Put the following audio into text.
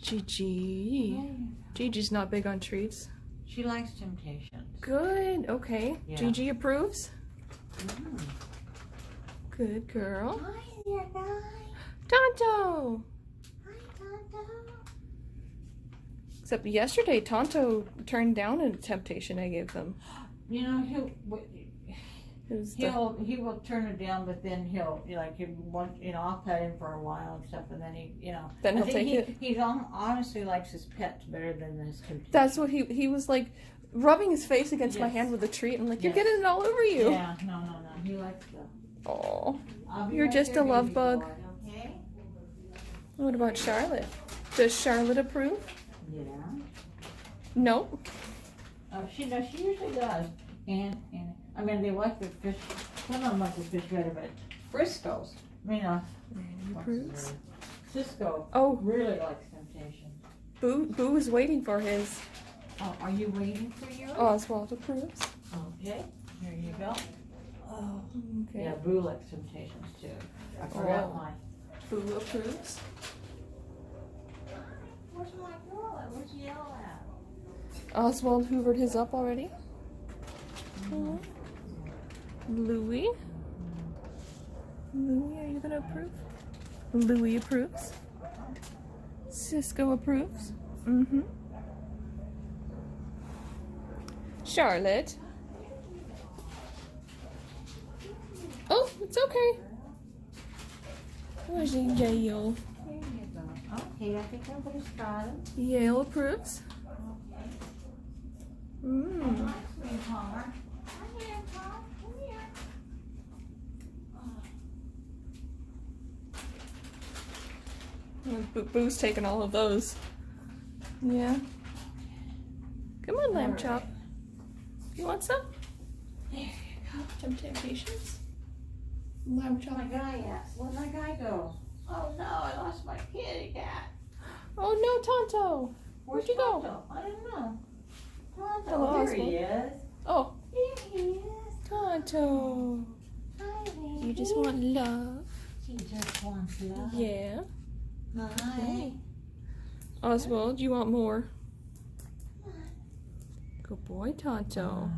Gigi. Gigi's not big on treats. She likes temptations. Good. Okay. Yeah. Gigi approves. Mm. Good girl. Hi there, guy. Tonto. Hi, Tonto. Except yesterday, Tonto turned down a temptation I gave him. You know, he will turn it down, but then he'll I'll pet him for a while and stuff, and then Then he'll take it. He honestly likes his pets better than his temptation. That's what he was like, rubbing his face against my hand with a treat. I'm like, you're getting it all over you. Yeah, no. He likes the. Oh, you're just a love bug. Okay. What about Charlotte? Does Charlotte approve? Yeah. No. Oh, she usually does. And I mean, they like the fish. Some of them like the fish better, but Frisco's. Cisco. Oh, really likes temptation. Boo is waiting for his. Oh, are you waiting for yours? Oswald approves. Okay, here you go. Oh, okay. Yeah, Boo likes temptations too. I forgot mine. Boo approves. Where's my girl at? Where's Yell at? Oswald hoovered his up already. Mm-hmm. Louie, are you gonna approve? Louie approves. Cisco approves. Mm-hmm. Charlotte. Oh, it's okay. Where's Yale? There you go. Okay, I think everybody's got it. Yale approves. Hi, sweetheart. Come here, Tom. Come here. Boo's taking all of those. Yeah. Come on, lamb chop. You want some? There you go. Some temptations. Lamb chop. Where'd my guy at? Where'd my guy go? Oh no, I lost my kitty cat. Oh no, Tonto. Where'd you go? Tonto? I don't know. Tonto, Hello, there he is. Oh, There he is. Tonto. Hi, baby. You just want love. He just wants love. Yeah. Hi. Oswald, you want more? Good boy, Tonto.